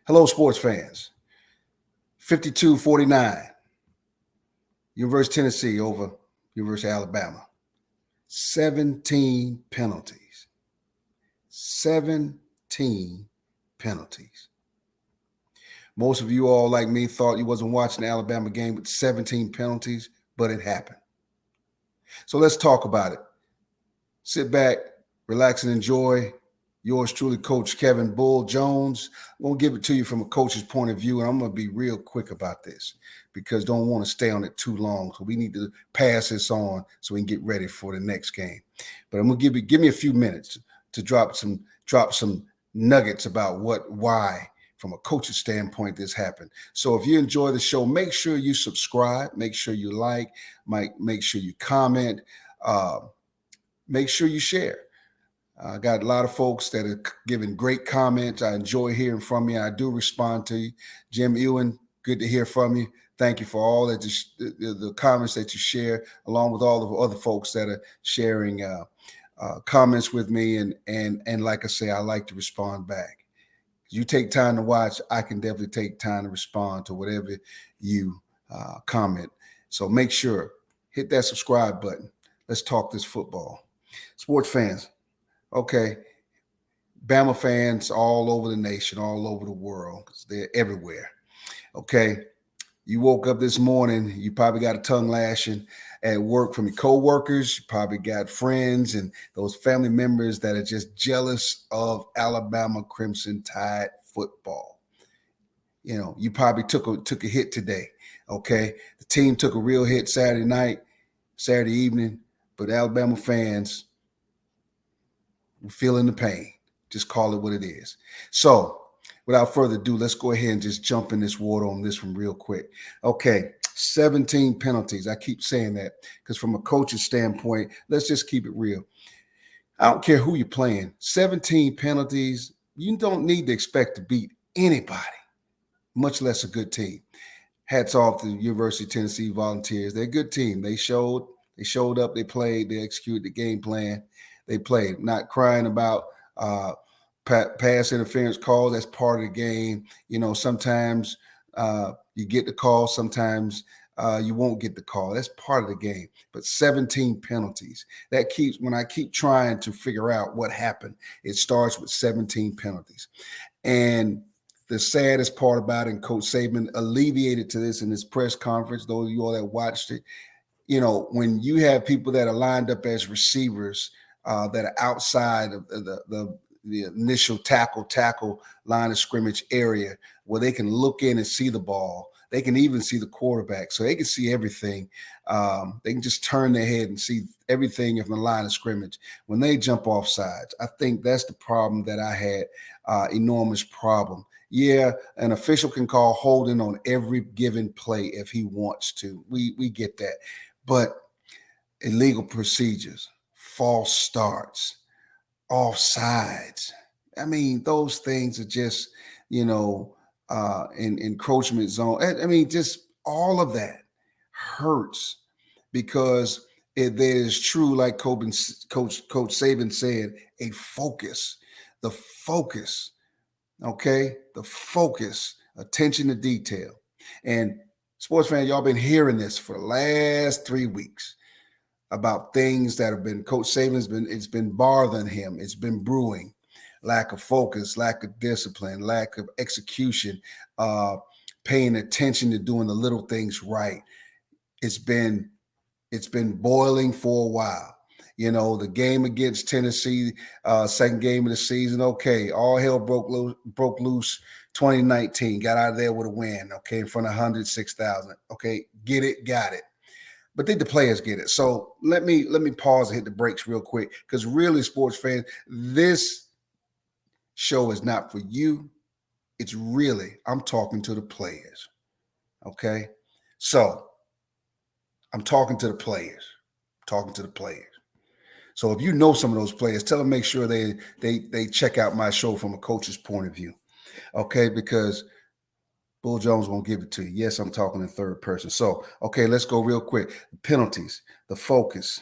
Hello, sports fans. 52-49. University of Tennessee over University of Alabama. 17 penalties. 17 penalties. Most of you all, like me, thought you wasn't watching the Alabama game with 17 penalties, but it happened. So let's talk about it. Sit back, relax, and enjoy. Yours truly, Coach Kevin Bull Jones. I'm going to give it to you from a coach's point of view, and I'm going to be real quick about this because don't want to stay on it too long. So we need to pass this on so we can get ready for the next game. But I'm going to give me a few minutes to drop some nuggets about why, from a coach's standpoint, this happened. So if you enjoy the show, make sure you subscribe, make sure you like, make sure you comment, make sure you share. I got a lot of folks that are giving great comments. I enjoy hearing from you. I do respond to you. Jim Ewan, good to hear from you. Thank you for all that the comments that you share, along with all the other folks that are sharing comments with me. And like I say, I like to respond back. You take time to watch, I can definitely take time to respond to whatever you comment. So make sure, hit that subscribe button. Let's talk this football. Sports fans. Okay, Bama fans all over the nation, all over the world, because they're everywhere. Okay, you woke up this morning, you probably got a tongue lashing at work from your coworkers. You probably got friends and those family members that are just jealous of Alabama Crimson Tide football. You know, you probably took a hit today. Okay, the team took a real hit Saturday evening, but Alabama fans, we're feeling the pain. Just call it what it is. So without further ado, let's go ahead and just jump in this water on this one real quick. Okay, 17 penalties. I keep saying that because from a coach's standpoint, let's just keep it real. I don't care who you're playing. 17 penalties, you don't need to expect to beat anybody, much less a good team. Hats off to the University of Tennessee Volunteers. They're a good team. They showed up, they played, they executed the game plan. They played, not crying about pass interference calls. That's part of the game. You know, sometimes you get the call, sometimes you won't get the call. That's part of the game. But 17 penalties. When I keep trying to figure out what happened, it starts with 17 penalties. And the saddest part about it, and Coach Saban alleviated to this in his press conference, those of you all that watched it, you know, when you have people that are lined up as receivers that are outside of the initial tackle line of scrimmage area where they can look in and see the ball. They can even see the quarterback, so they can see everything. They can just turn their head and see everything from the line of scrimmage. When they jump off sides, I think that's the problem that I had, enormous problem. Yeah, an official can call holding on every given play if he wants to. We get that. But illegal procedures, false starts, offsides. I mean, those things are just, you know, in encroachment zone. I mean, just all of that hurts because there is true, like Coach Saban said, a focus. The focus, okay? The focus, attention to detail. And sports fans, y'all been hearing this for the last 3 weeks about things that have been Coach Saban's it's been bothering him. It's been brewing. Lack of focus, lack of discipline, lack of execution, paying attention to doing the little things right. It's been boiling for a while. You know, the game against Tennessee, second game of the season, okay, all hell broke loose 2019, got out of there with a win, okay, in front of 106,000. Okay, get it, got it. But did the players get it? So let me pause and hit the brakes real quick because really, sports fans, this show is not for you. It's really, I'm talking to the players. Okay? So I'm talking to the players. So if you know some of those players, tell them make sure they check out my show from a coach's point of view. Okay? Because Bull Jones won't give it to you. Yes, I'm talking in third person. So, okay, let's go real quick. The penalties, the focus.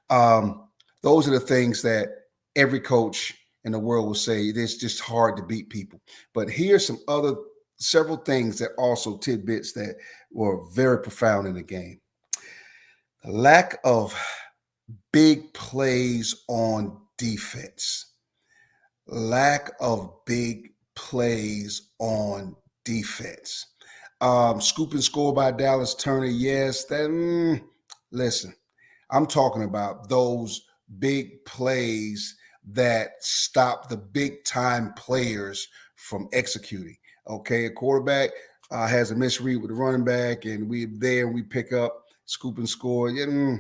Those are the things that every coach and the world will say it's just hard to beat people. But here's several things that also tidbits that were very profound in the game. The lack of big plays on defense. Lack of big plays on defense. Scoop and score by Dallas Turner. Yes, listen, I'm talking about those big plays that stop the big time players from executing. Okay, a quarterback has a misread with the running back, and we pick up scoop and score.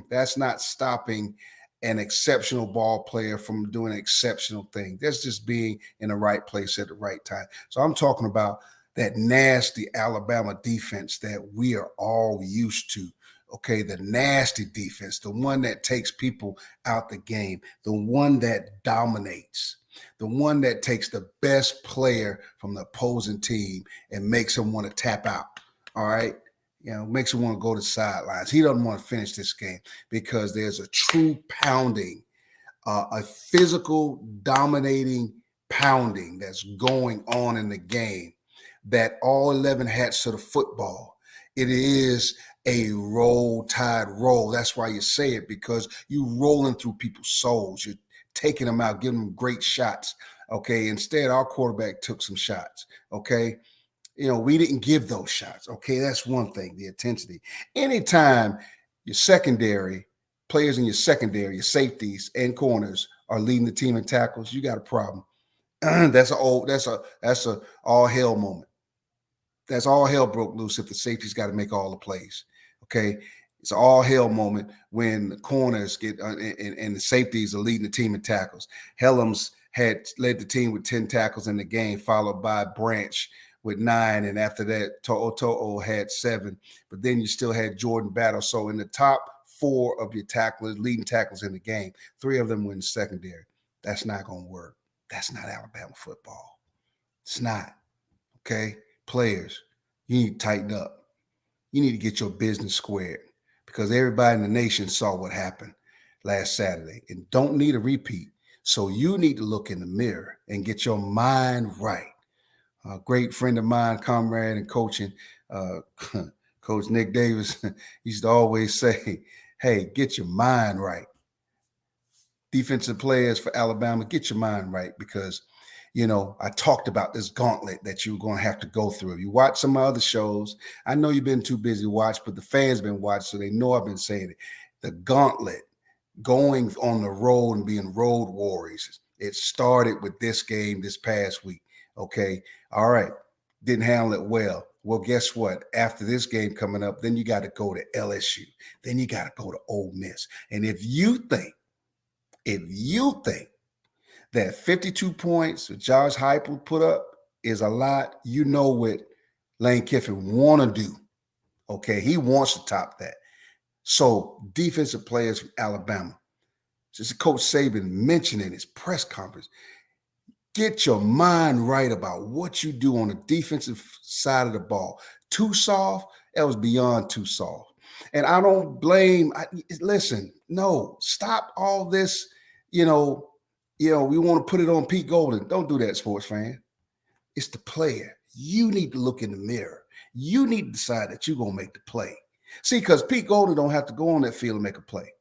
That's not stopping an exceptional ball player from doing an exceptional thing. That's just being in the right place at the right time. So I'm talking about that nasty Alabama defense that we are all used to. Okay, the nasty defense, the one that takes people out the game, the one that dominates, the one that takes the best player from the opposing team and makes him want to tap out. All right. Makes him want to go to the sidelines. He doesn't want to finish this game because there's a true pounding, a physical dominating pounding that's going on in the game that all 11 hats to the football. It is a roll tide roll. That's why you say it, because you're rolling through people's souls. You're taking them out, giving them great shots. Okay. Instead, our quarterback took some shots. Okay. We didn't give those shots. Okay, that's one thing, the intensity. Anytime your secondary, players in your secondary, your safeties and corners are leading the team in tackles, you got a problem. That's a all hell moment. That's all hell broke loose if the safety's got to make all the plays. Okay, it's an all hell moment when the corners get and the safeties are leading the team in tackles. Helms had led the team with 10 tackles in the game, followed by Branch with 9, and after that, To'o had 7. But then you still had Jordan Battle. So in the top 4 of your tacklers, leading tackles in the game, 3 of them were in the secondary. That's not going to work. That's not Alabama football. It's not. Okay? Players, you need to tighten up. You need to get your business squared, because everybody in the nation saw what happened last Saturday and don't need a repeat. So you need to look in the mirror and get your mind right. A great friend of mine, comrade and coaching, Coach Nick Davis, used to always say, hey, get your mind right. Defensive players for Alabama, get your mind right, because, I talked about this gauntlet that you're going to have to go through. If you watch some other shows, I know you've been too busy to watch, but the fans been watching, so they know I've been saying it. The gauntlet, going on the road and being road warriors, it started with this game this past week. Okay. All right. Didn't handle it well. Well, guess what? After this game coming up, then you got to go to LSU. Then you got to go to Ole Miss. And if you think that 52 points that Josh Heupel put up is a lot, you know what Lane Kiffin want to do. Okay. He wants to top that. So defensive players from Alabama, just Coach Saban mentioned in his press conference, get your mind right about what you do on the defensive side of the ball. Too soft, that was beyond too soft. And I don't blame, listen, no, stop all this, we want to put it on Pete Golden. Don't do that, sports fan. It's the player. You need to look in the mirror. You need to decide that you're going to make the play. See, because Pete Golden don't have to go on that field and make a play.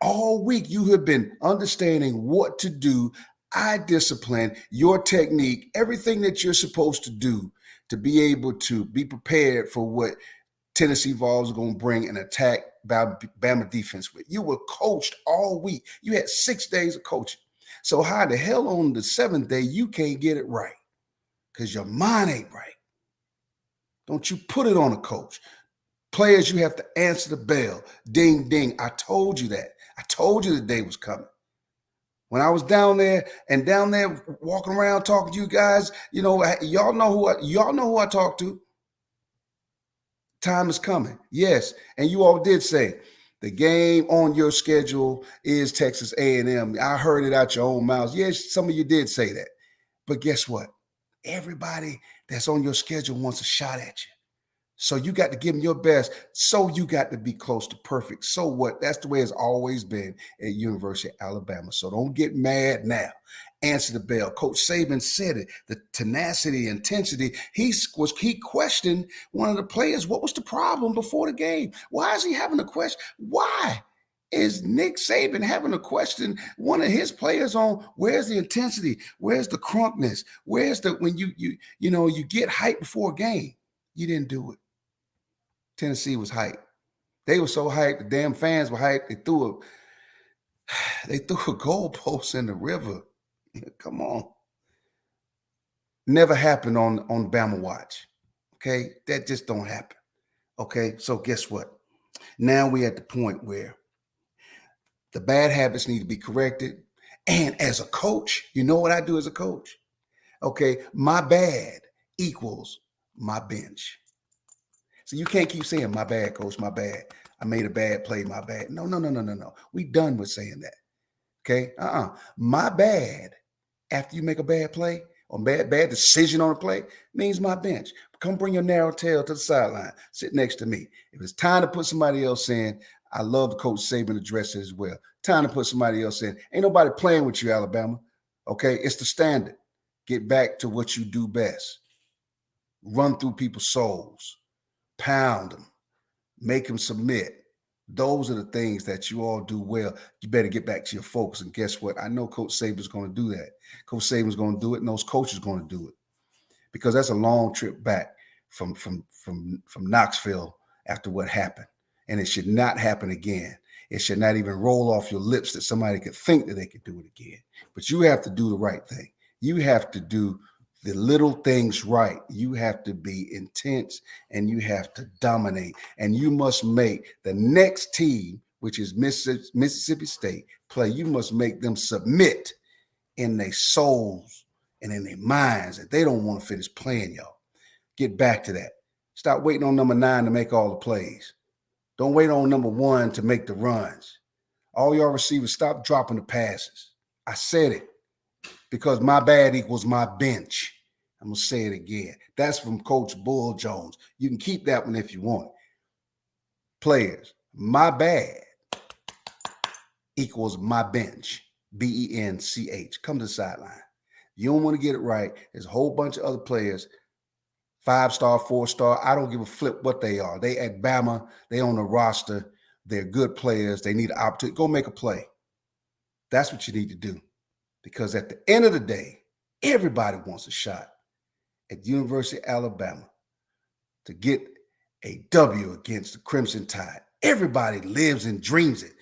All week you have been understanding what to do, eye discipline, your technique, everything that you're supposed to do to be able to be prepared for what Tennessee Vols are going to bring and attack Bama defense with. You were coached all week. You had 6 days of coaching. So how the hell on the 7th day you can't get it right? Because your mind ain't right. Don't you put it on a coach. Players, you have to answer the bell. Ding, ding. I told you that. I told you the day was coming. When I was down there walking around talking to you guys, y'all know who I talk to. Time is coming. Yes. And you all did say the game on your schedule is Texas A&M. I heard it out your own mouths. Yes, some of you did say that. But guess what? Everybody that's on your schedule wants a shot at you. So you got to give them your best. So you got to be close to perfect. So what? That's the way it's always been at University of Alabama. So don't get mad now. answer the bell. Coach Saban said it, the tenacity, intensity. He questioned one of the players. What was the problem before the game? Why is he having a question? Why is Nick Saban having a question one of his players on where's the intensity? Where's the crunkness? Where's the when you get hyped before a game? You didn't do it. Tennessee was hyped. They were so hyped, the damn fans were hyped. They threw a goalpost in the river. Come on. Never happened on Bama Watch. Okay? That just don't happen. Okay? So guess what? Now we're at the point where the bad habits need to be corrected. And as a coach, you know what I do as a coach? Okay, my bad equals my bench. So you can't keep saying, my bad, coach, my bad. I made a bad play, my bad. No. We done with saying that. Okay? My bad after you make a bad play or bad decision on a play means my bench. Come bring your narrow tail to the sideline. Sit next to me. If it's time to put somebody else in, I love the Coach Saban address it as well. Time to put somebody else in. Ain't nobody playing with you, Alabama. Okay? It's the standard. Get back to what you do best. Run through people's souls. Pound them. Make them submit. Those are the things that you all do well. You better get back to your focus. And guess what? I know Coach Saban's going to do that. Coach Saban's going to do it, and those coaches are going to do it. Because that's a long trip back from Knoxville after what happened. And it should not happen again. It should not even roll off your lips that somebody could think that they could do it again. But you have to do the right thing. You have to do the little things right. You have to be intense and you have to dominate. And you must make the next team, which is Mississippi State, play. You must make them submit in their souls and in their minds that they don't want to finish playing, y'all. Get back to that. Stop waiting on number 9 to make all the plays. Don't wait on number 1 to make the runs. All y'all receivers, stop dropping the passes. I said it because my bad equals my bench. I'm going to say it again. That's from Coach Bull Jones. You can keep that one if you want. Players, my bad equals my bench. B-E-N-C-H. Come to the sideline. You don't want to get it right. There's a whole bunch of other players, 5-star, 4-star. I don't give a flip what they are. They at Bama. They on the roster. They're good players. They need an opportunity. Go make a play. That's what you need to do. Because at the end of the day, everybody wants a shot at the University of Alabama to get a W against the Crimson Tide. Everybody lives and dreams it.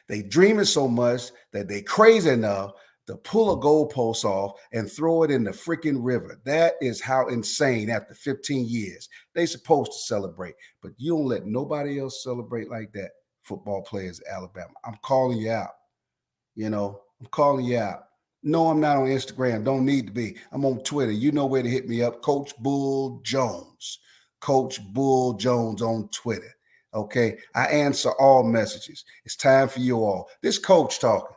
They dream it so much that they crazy enough to pull a goalpost off and throw it in the freaking river. That is how insane after 15 years. They supposed to celebrate, but you don't let nobody else celebrate like that, football players at Alabama. I'm calling you out. I'm calling you out. No, I'm not on Instagram. Don't need to be. I'm on Twitter. You know where to hit me up. Coach Bull Jones. Coach Bull Jones on Twitter. Okay? I answer all messages. It's time for you all. This coach talking.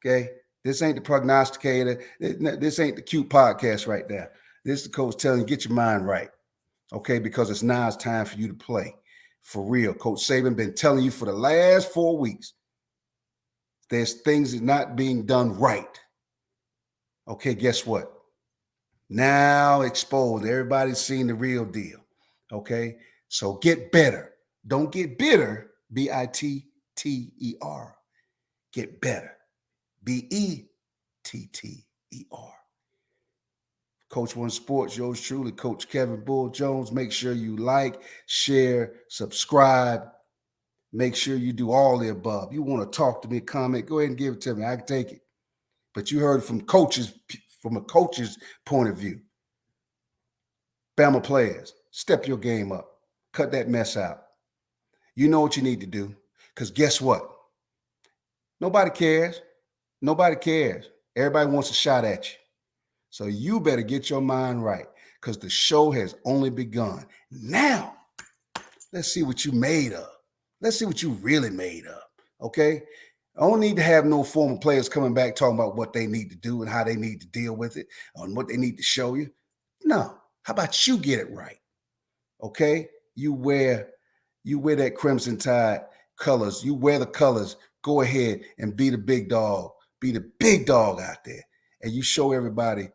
Okay? This ain't the prognosticator. This ain't the cute podcast right there. This is the coach telling you, get your mind right. Okay? Because it's time for you to play. For real. Coach Saban been telling you for the last 4 weeks, there's things that not being done right. Okay, guess what? Now exposed. Everybody's seen the real deal. Okay? So get better. Don't get bitter. B-I-T-T-E-R. Get better. B-E-T-T-E-R. Coach One Sports, yours truly, Coach Kevin Bull Jones. Make sure you like, share, subscribe. Make sure you do all the above. You want to talk to me, comment, go ahead and give it to me. I can take it. But you heard from a coach's point of view. Bama players, step your game up. Cut that mess out. You know what you need to do. Because guess what? Nobody cares. Nobody cares. Everybody wants a shot at you. So you better get your mind right because the show has only begun. Now, let's see what you made of. Let's see what you really made of, okay? I don't need to have no former players coming back talking about what they need to do and how they need to deal with it and what they need to show you. No. How about you get it right, okay? You wear that Crimson Tide colors. You wear the colors. Go ahead and be the big dog. Be the big dog out there and you show everybody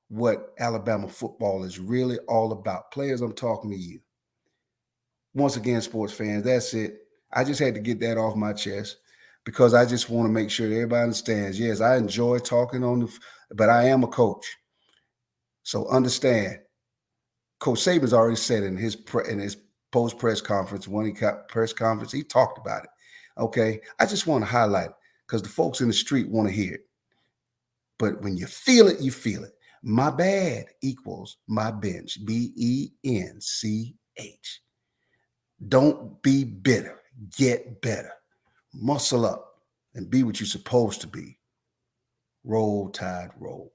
what Alabama football is really all about. Players, I'm talking to you. Once again, sports fans, that's it. I just had to get that off my chest because I just want to make sure that everybody understands. Yes, I enjoy talking but I am a coach. So understand, Coach Saban's already said in his post press conference, when he got press conference, he talked about it. Okay, I just want to highlight it because the folks in the street want to hear it. But when you feel it, you feel it. My bad equals my bench. BENCH. Don't be bitter. Get better. Muscle up and be what you're supposed to be. Roll, Tide, roll.